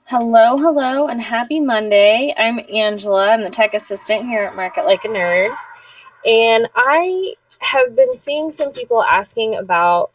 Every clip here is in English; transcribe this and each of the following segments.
Hello, hello, and happy Monday. I'm Angela. I'm the tech assistant here at Market Like a Nerd. And I have been seeing some people asking about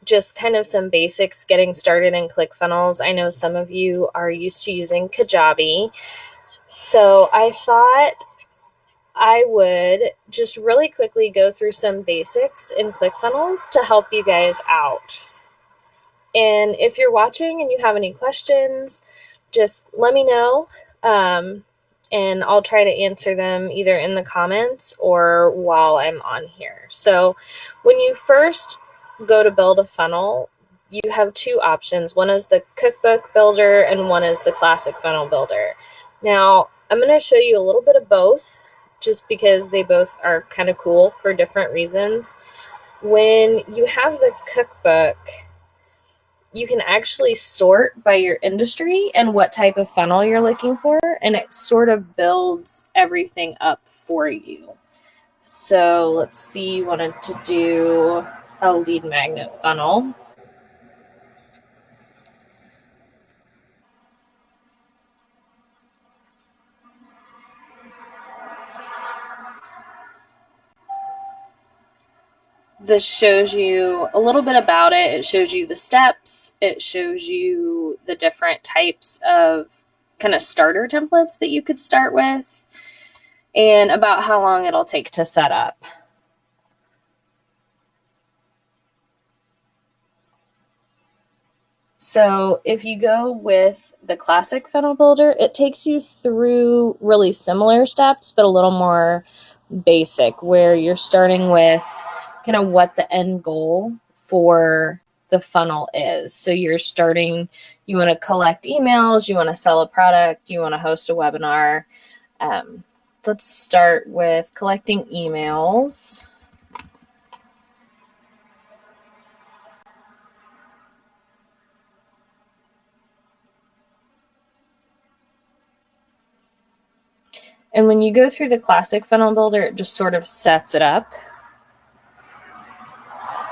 just kind of some basics getting started in ClickFunnels. I know some of you are used to using Kajabi. So I thought I would just really quickly go through some basics in ClickFunnels to help you guys out. And if you're watching and you have any questions, just let me know, and I'll try to answer them either in the comments or while I'm on here. So when you first go to build a funnel, you have two options. One is the cookbook builder and one is the classic funnel builder. Now, I'm going to show you a little bit of both just because they both are kind of cool for different reasons. When you have the cookbook, you can actually sort by your industry and what type of funnel you're looking for, and it sort of builds everything up for you. So let's see, you wanted to do a lead magnet funnel. This shows you a little bit about it. It shows you the steps. It shows you the different types of kind of starter templates that you could start with and about how long it'll take to set up. So if you go with the classic funnel builder, it takes you through really similar steps, but a little more basic, where you're starting with kind of what the end goal for the funnel is. So you're starting, you want to collect emails, you want to sell a product, you want to host a webinar. Let's start with collecting emails. And when you go through the classic funnel builder, it just sort of sets it up.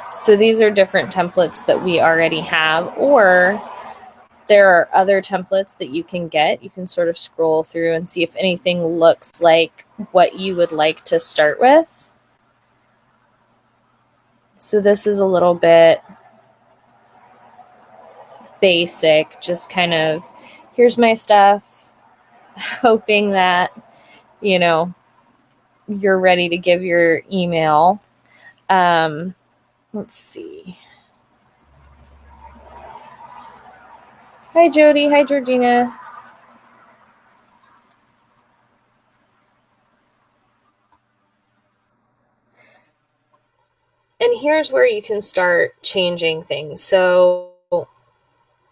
So these are different templates that we already have, or there are other templates that you can get. You can sort of scroll through and see if anything looks like what you would like to start with. So this is a little bit basic, just kind of, here's my stuff, hoping that, you know, you're ready to give your email. Let's see. Hi, Jody. Hi, Georgina. And here's where you can start changing things. So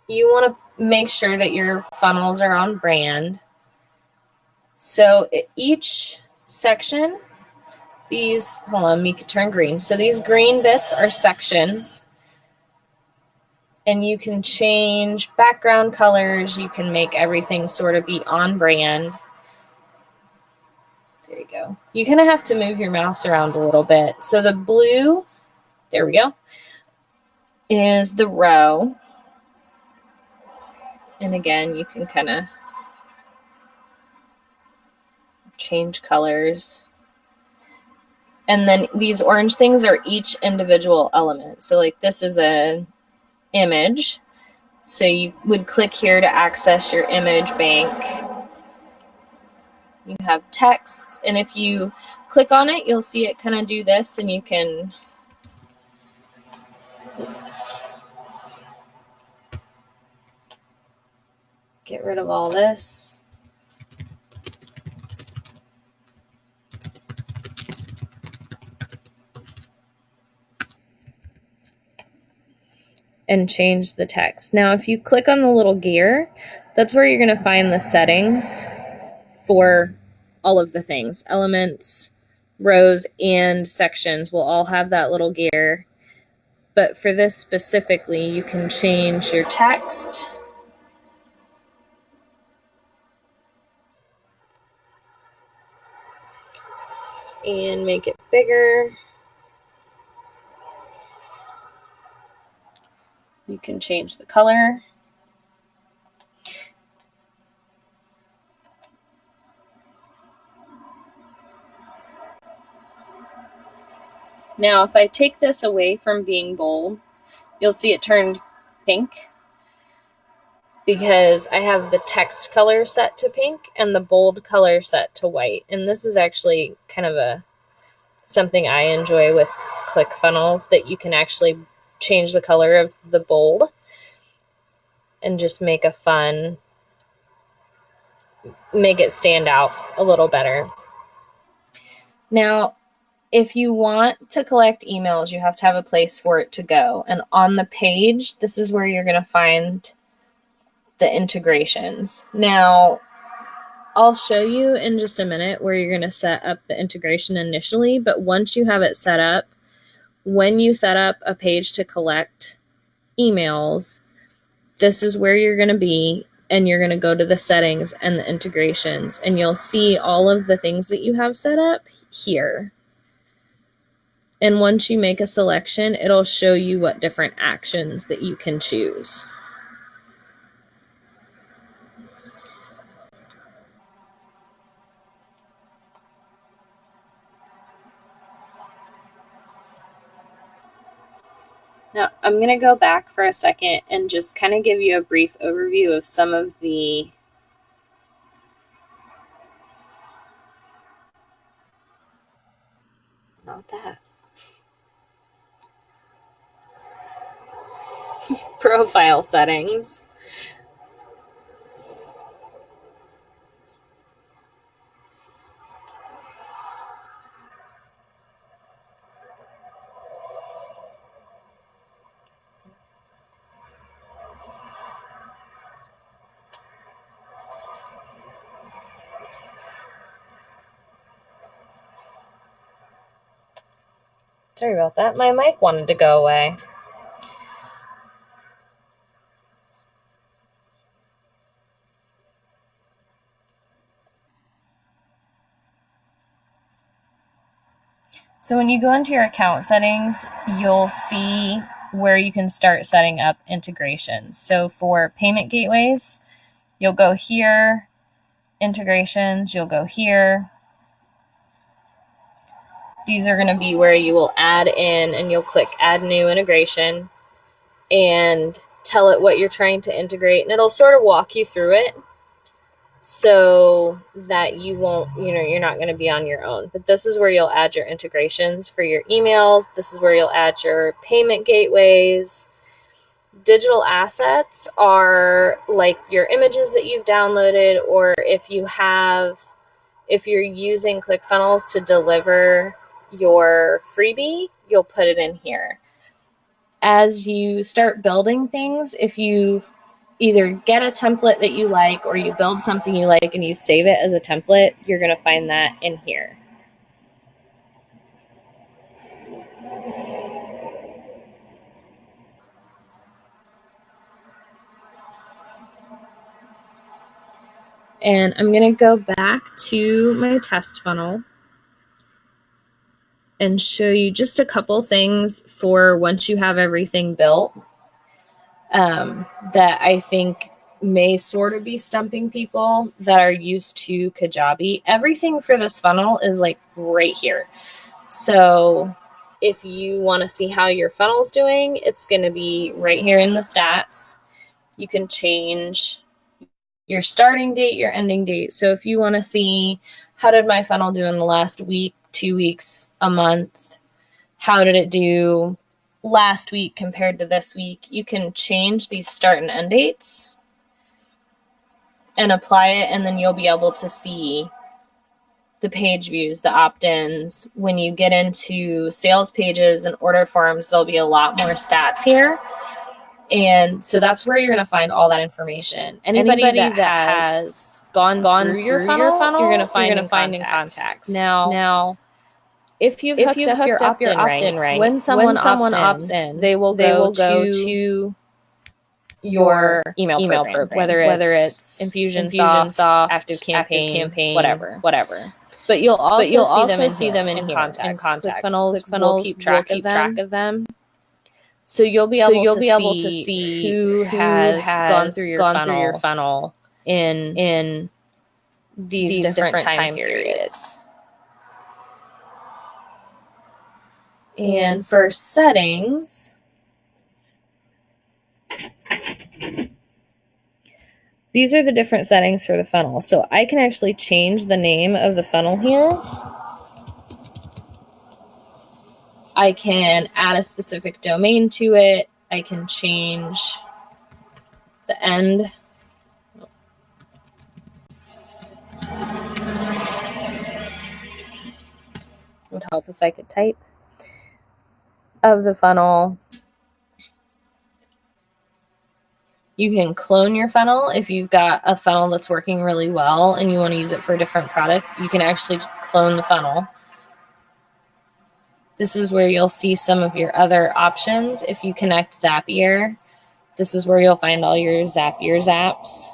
you want to make sure that your funnels are on brand. So each section, these, hold on, make it turn green. So these green bits are sections. And you can change background colors. You can make everything sort of be on brand. There you go. You kind of have to move your mouse around a little bit. So the blue, there we go, is the row. And again, you can kind of change colors. And then these orange things are each individual element. So like this is an image. So you would click here to access your image bank. You have text, and if you click on it, you'll see it kind of do this, and you can get rid of all this. And change the text. Now, if you click on the little gear, that's where you're going to find the settings for all of the things. Elements, rows, and sections will all have that little gear. But for this specifically, you can change your text. And make it bigger. You can change the color. Now, if I take this away from being bold, you'll see it turned pink because I have the text color set to pink and the bold color set to white. And this is actually kind of something I enjoy with ClickFunnels, that you can actually change the color of the bold and just make it stand out a little better. Now, if you want to collect emails, you have to have a place for it to go. And on the page, this is where you're going to find the integrations. Now, I'll show you in just a minute where you're going to set up the integration initially, but once you have it set up, when you set up a page to collect emails, this is where you're going to be, and you're going to go to the settings and the integrations, and you'll see all of the things that you have set up here. And once you make a selection, it'll show you what different actions that you can choose. Now, I'm going to go back for a second and just kind of give you a brief overview of some of the profile settings. Sorry about that. My mic wanted to go away. So when you go into your account settings, you'll see where you can start setting up integrations. So for payment gateways, you'll go here, integrations, you'll go here. These are going to be where you will add in, and you'll click add new integration and tell it what you're trying to integrate, and it'll sort of walk you through it so that you won't, you're not going to be on your own. But this is where you'll add your integrations for your emails. This is where you'll add your payment gateways. Digital assets are like your images that you've downloaded, or if you're using ClickFunnels to deliver your freebie, you'll put it in here. As you start building things, if you either get a template that you like or you build something you like and you save it as a template, you're going to find that in here. And I'm going to go back to my test funnel and show you just a couple things for once you have everything built that I think may sort of be stumping people that are used to Kajabi. Everything for this funnel is like right here. So if you want to see how your funnel's doing, it's going to be right here in the stats. You can change your starting date, your ending date. So if you want to see how did my funnel do in the last week, 2 weeks, a month, how did it do last week compared to this week, you can change these start and end dates and apply it, and then you'll be able to see the page views, the opt-ins. When you get into sales pages and order forms, there'll be a lot more stats here. And so that's where you're going to find all that information. Anybody that has gone through your funnel, you're going to find in contacts. Now, if you've hooked up your opt-in right, when someone opts in, they will go to your email program, whether it's Infusionsoft, Active Campaign, whatever. But you'll also see them in contacts. ClickFunnels will keep track of them. So you'll be able to see who has gone through your funnel in these different time periods. And for settings, these are the different settings for the funnel. So I can actually change the name of the funnel here. I can add a specific domain to it. I can change the end. Would help if I could type. Of the funnel. You can clone your funnel. If you've got a funnel that's working really well and you want to use it for a different product, you can actually clone the funnel. This is where you'll see some of your other options. If you connect Zapier, this is where you'll find all your Zapier zaps.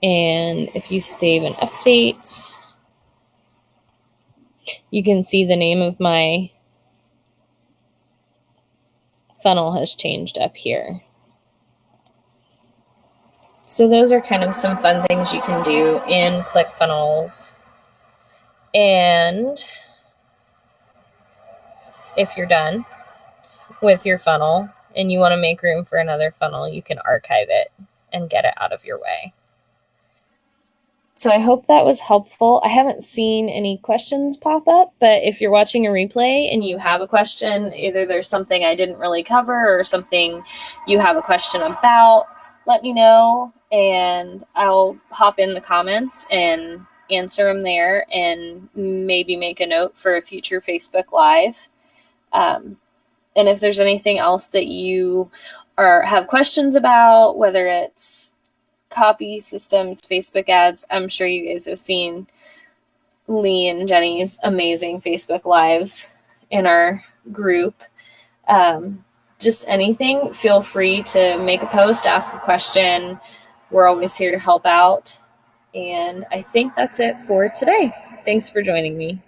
And if you save and update, you can see the name of my funnel has changed up here. So those are kind of some fun things you can do in ClickFunnels. And if you're done with your funnel and you want to make room for another funnel, you can archive it and get it out of your way. So I hope that was helpful. I haven't seen any questions pop up, but if you're watching a replay and you have a question, either there's something I didn't really cover or something you have a question about, let me know and I'll hop in the comments and answer them there and maybe make a note for a future Facebook Live. And if there's anything else that you have questions about, whether it's copy systems, Facebook ads, I'm sure you guys have seen Lee and Jenny's amazing Facebook Lives in our group. Just anything, feel free to make a post, ask a question. We're always here to help out. And I think that's it for today. Thanks for joining me.